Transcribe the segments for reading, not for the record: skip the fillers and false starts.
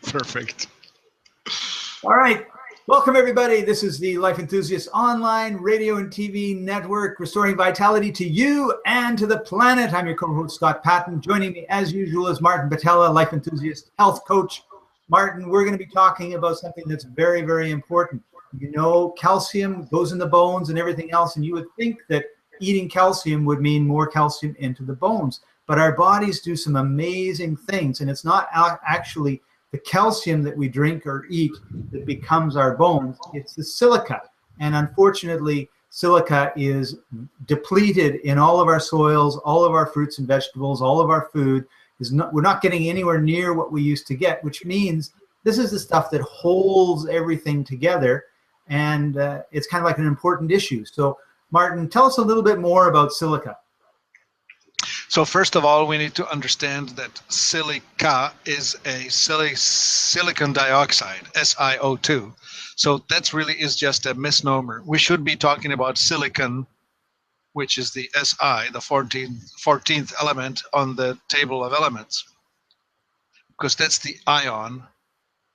Perfect. All right. Welcome, everybody. This is the Life Enthusiast online radio and TV network, restoring vitality to you and to the planet. I'm your co-host, Scott Patton. Joining me, as usual, is Martin Batella, Life Enthusiast health coach. Martin, we're going to be talking about something that's very, very important. You know, calcium goes in the bones and everything else, and you would think that eating calcium would mean more calcium into the bones. But our bodies do some amazing things, and it's not actually the calcium that we drink or eat that becomes our bones. It's the silica. And unfortunately, silica is depleted in all of our soils, all of our fruits and vegetables, all of our food. We're not getting anywhere near what we used to get, which means this is the stuff that holds everything together. And it's kind of like an important issue. So Martin, tell us a little bit more about silica. So first of all, we need to understand that silica is a silicon dioxide, SiO2. So that really is just a misnomer. We should be talking about silicon, which is the Si, the 14th element on the table of elements, because that's the ion,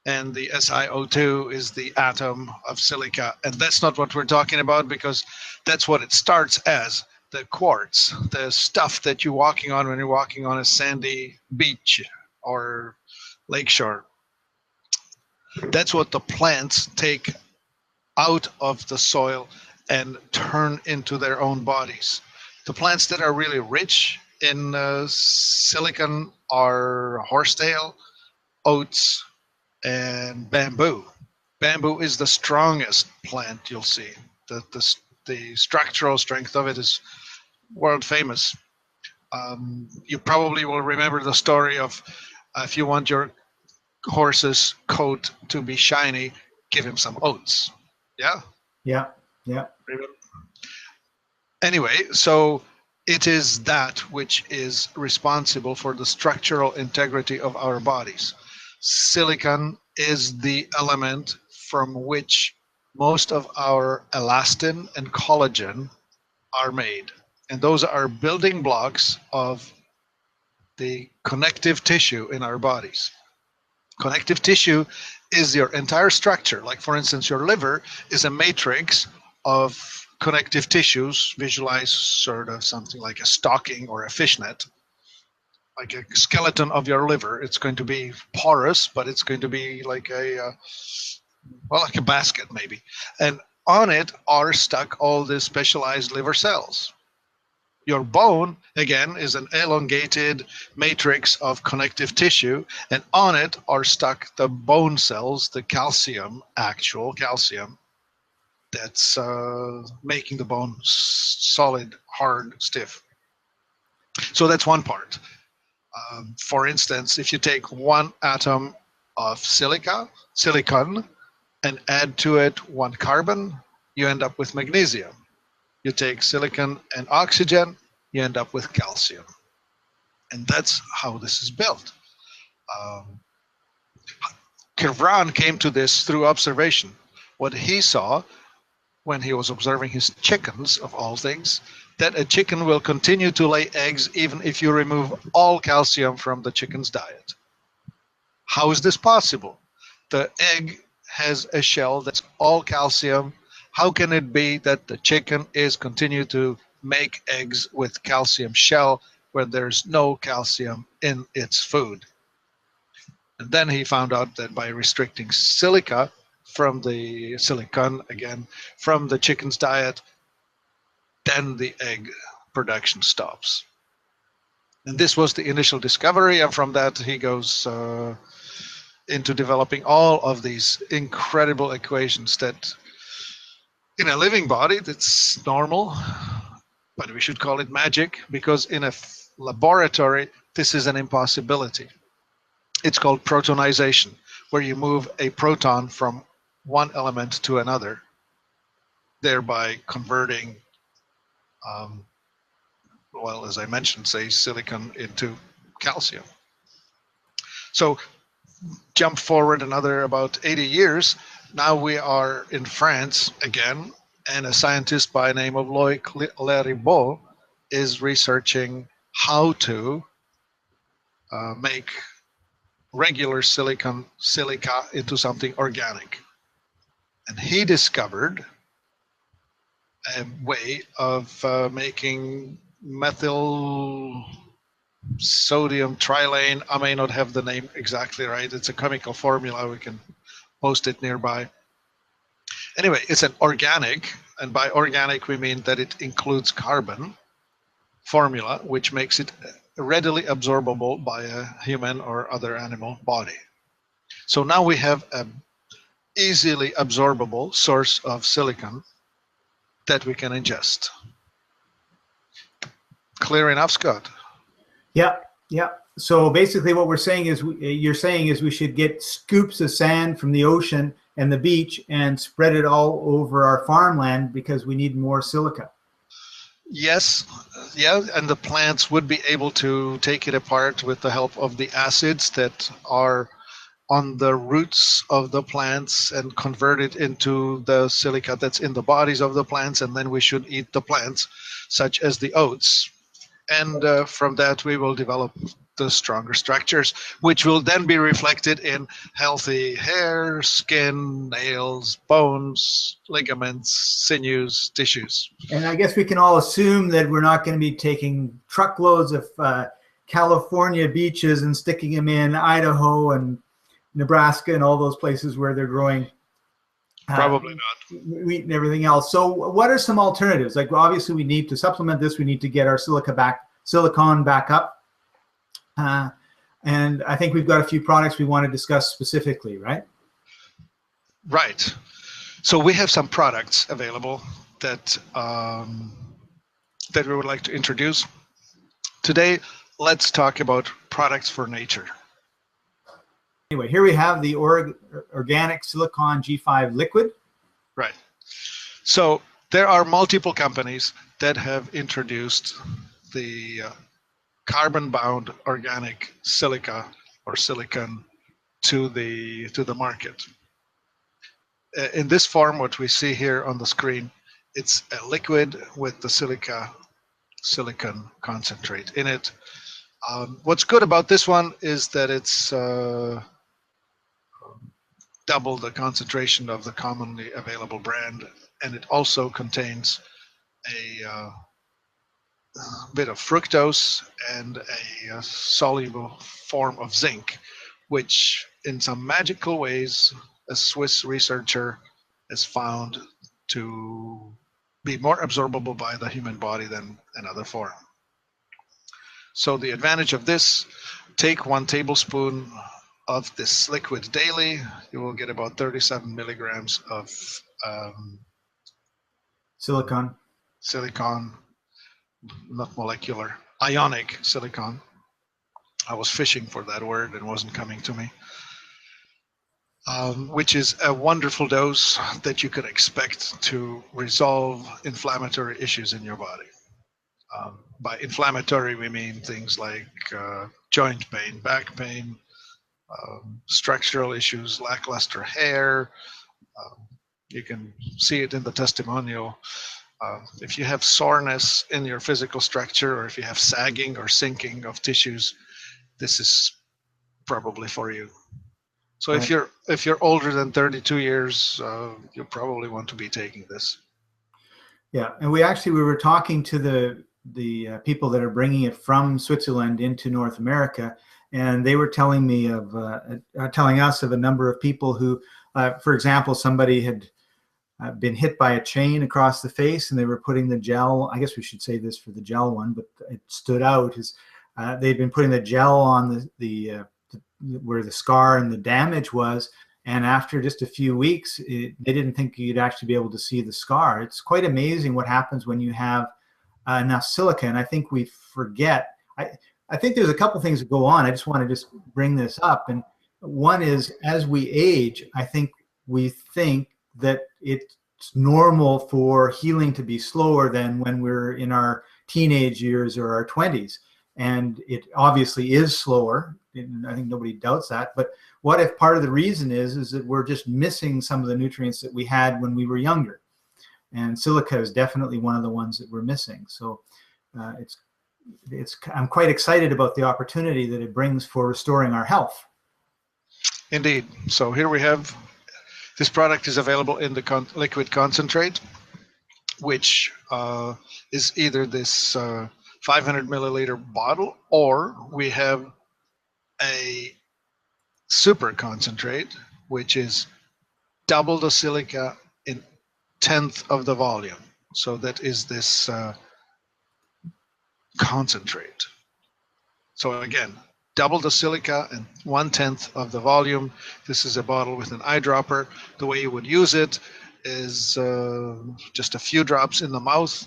and the SiO2 is the atom of silica. And that's not what we're talking about, because that's what it starts as. The quartz, the stuff that you're walking on when you're walking on a sandy beach or lakeshore. That's what the plants take out of the soil and turn into their own bodies. The plants that are really rich in silicon are horsetail, oats, and bamboo. Bamboo is the strongest plant you'll see. The structural strength of it is world famous. You probably will remember the story of if you want your horse's coat to be shiny, give him some oats. Yeah? Yeah. Anyway, so it is that which is responsible for the structural integrity of our bodies. Silicon is the element from which most of our elastin and collagen are made. And those are building blocks of the connective tissue in our bodies. Connective tissue is your entire structure. Like, for instance, your liver is a matrix of connective tissues. Visualize sort of something like a stocking or a fishnet, like a skeleton of your liver. It's going to be porous, but it's going to be like like a basket maybe. And on it are stuck all the specialized liver cells. Your bone, again, is an elongated matrix of connective tissue, and on it are stuck the bone cells, the calcium, actual calcium, that's making the bone solid, hard, stiff. So that's one part. For instance, if you take one atom of silicon, and add to it one carbon, you end up with magnesium. You take silicon and oxygen, you end up with calcium. And that's how this is built. Kivran came to this through observation. What he saw when he was observing his chickens, of all things, that a chicken will continue to lay eggs even if you remove all calcium from the chicken's diet. How is this possible? The egg has a shell that's all calcium. How can it be that the chicken is continue to make eggs with calcium shell where there's no calcium in its food? And then he found out that by restricting silica from the silicon, again, from the chicken's diet, then the egg production stops. And this was the initial discovery, and from that he goes into developing all of these incredible equations that in a living body that's normal, but we should call it magic, because in a laboratory this is an impossibility. It's called protonization, where you move a proton from one element to another, thereby converting well, as I mentioned, say silicon into calcium. So jump forward another about 80 years. Now we are in France again, and a scientist by the name of Loïc Leribaud is researching how to make regular silica into something organic. And he discovered a way of making methyl sodium trilane. I may not have the name exactly right. It's a chemical formula. We can post it nearby. Anyway, it's an organic, and by organic we mean that it includes carbon formula, which makes it readily absorbable by a human or other animal body. So now we have a easily absorbable source of silicon that we can ingest. Clear enough, Scott? Yeah, yeah. So basically what we're saying is, you're saying is we should get scoops of sand from the ocean and the beach and spread it all over our farmland because we need more silica. Yes, yeah, and the plants would be able to take it apart with the help of the acids that are on the roots of the plants and convert it into the silica that's in the bodies of the plants, and then we should eat the plants, such as the oats. And from that we will develop the stronger structures, which will then be reflected in healthy hair, skin, nails, bones, ligaments, sinews, tissues. And I guess we can all assume that we're not going to be taking truckloads of California beaches and sticking them in Idaho and Nebraska and all those places where they're growing Probably not. wheat and everything else. So what are some alternatives? Like, obviously we need to supplement this. We need to get our silicon back up. And I think we've got a few products we want to discuss specifically, right? Right. So we have some products available that that we would like to introduce. Today, let's talk about products for nature. Anyway, here we have the organic silicon G5 liquid. Right. So there are multiple companies that have introduced the carbon-bound organic silica or silicon to the market. In this form, what we see here on the screen, it's a liquid with the silicon concentrate in it. What's good about this one is that it's double the concentration of the commonly available brand, and it also contains a bit of fructose and a soluble form of zinc, which in some magical ways a Swiss researcher has found to be more absorbable by the human body than another form. So the advantage of this, take 1 tablespoon of this liquid daily, you will get about 37 milligrams of Silicon, not molecular, ionic silicon. I was fishing for that word and it wasn't coming to me. Which is a wonderful dose that you could expect to resolve inflammatory issues in your body. By inflammatory, we mean things like joint pain, back pain, structural issues, lackluster hair. You can see it in the testimonial. If you have soreness in your physical structure, or if you have sagging or sinking of tissues, this is probably for you. So right. if you're older than 32 years, you'll probably want to be taking this. Yeah, and we were talking to the people that are bringing it from Switzerland into North America, and they were telling me of telling us of a number of people who, for example, somebody had been hit by a chain across the face, and they were putting the gel. I guess we should say this for the gel one, but it stood out. Is they'd been putting the gel on the where the scar and the damage was, and after just a few weeks, they didn't think you'd actually be able to see the scar. It's quite amazing what happens when you have enough silica, and I think we forget. I think there's a couple things that go on. I just want to just bring this up, and one is, as we age, I think we think that it's normal for healing to be slower than when we're in our teenage years or our 20s, and it obviously is slower. I think nobody doubts that. But what if part of the reason is that we're just missing some of the nutrients that we had when we were younger? And silica is definitely one of the ones that we're missing. So I'm quite excited about the opportunity that it brings for restoring our health. Indeed. So here we have, this product is available in the liquid concentrate, which is either this 500 milliliter bottle, or we have a super concentrate, which is double the silica in 1/10 of the volume. So that is this concentrate. So again, double the silica and 1/10 of the volume. This is a bottle with an eyedropper. The way you would use it is just a few drops in the mouth.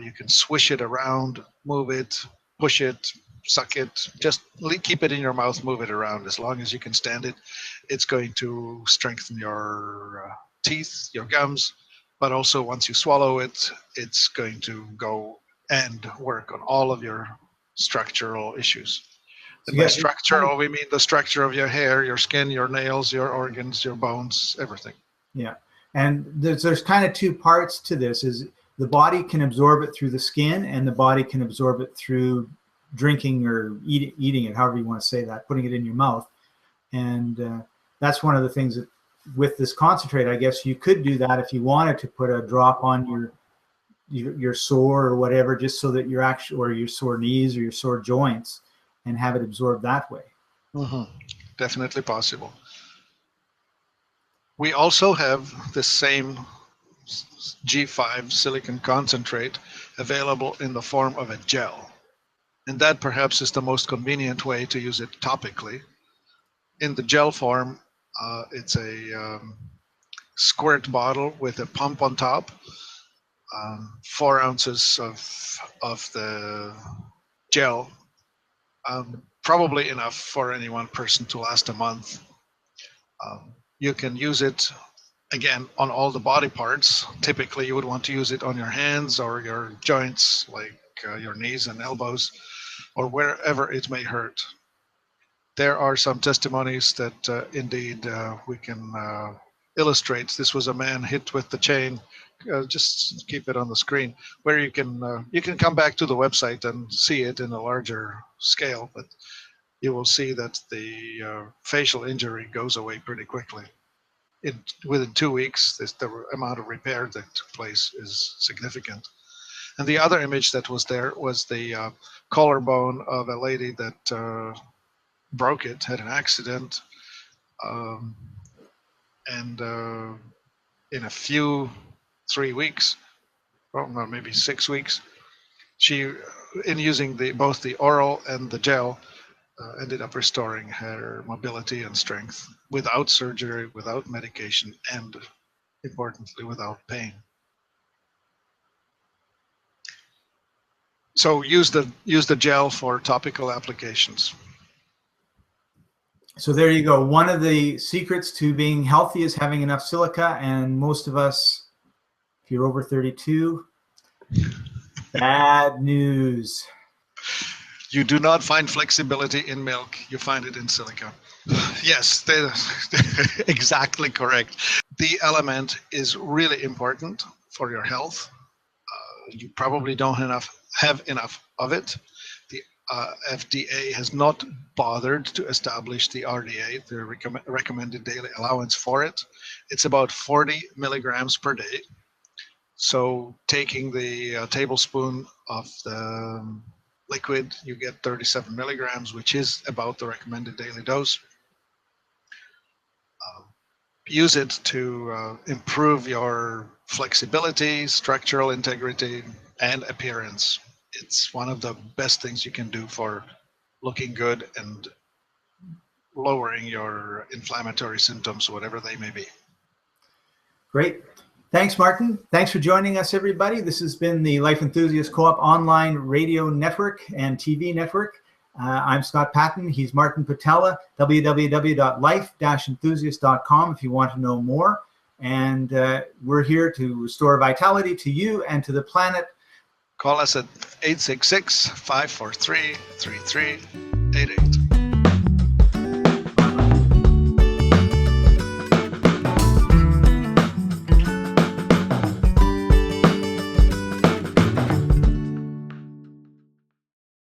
You can swish it around, move it, push it, suck it. Just keep it in your mouth, move it around. As long as you can stand it, it's going to strengthen your teeth, your gums. But also once you swallow it, it's going to go and work on all of your structural issues. And by structural, we mean the structure of your hair, your skin, your nails, your organs, your bones, everything. Yeah. And there's kind of two parts to this. Is the body can absorb it through the skin, and the body can absorb it through drinking or eating it, however you want to say that, putting it in your mouth. And that's one of the things that with this concentrate, I guess you could do that if you wanted to put a drop on your sore or whatever, just so that or your sore knees or your sore joints, and have it absorbed that way. Mm-hmm. Definitely possible. We also have the same G5 silicon concentrate available in the form of a gel. And that perhaps is the most convenient way to use it topically. In the gel form, it's a squirt bottle with a pump on top, 4 ounces of the gel, probably enough for any one person to last a month. You can use it, again, on all the body parts. Typically, you would want to use it on your hands or your joints, like your knees and elbows, or wherever it may hurt. There are some testimonies that indeed we can illustrate. This was a man hit with the chain. Just keep it on the screen, where you can come back to the website and see it in a larger scale, but you will see that the facial injury goes away pretty quickly. Within 2 weeks, the amount of repair that took place is significant. And the other image that was there was the collarbone of a lady that broke it, had an accident, and in a few 3 weeks, well, maybe 6 weeks, she, in using both the oral and the gel, ended up restoring her mobility and strength without surgery, without medication, and importantly, without pain. So use the gel for topical applications. So there you go. One of the secrets to being healthy is having enough silica, and most of us, if you're over 32, bad news. You do not find flexibility in milk. You find it in silica. Yes, exactly correct. The element is really important for your health. You probably don't have enough of it. The FDA has not bothered to establish the RDA, the recommended daily allowance for it. It's about 40 milligrams per day. So taking the tablespoon of the liquid, you get 37 milligrams, which is about the recommended daily dose. Use it to improve your flexibility, structural integrity, and appearance. It's one of the best things you can do for looking good and lowering your inflammatory symptoms, whatever they may be. Great. Thanks, Martin. Thanks for joining us, everybody. This has been the Life Enthusiast Co-op online radio network and TV network. I'm Scott Patton. He's Martin Patella. www.life-enthusiast.com if you want to know more. And we're here to restore vitality to you and to the planet. Call us at 866-543-3388.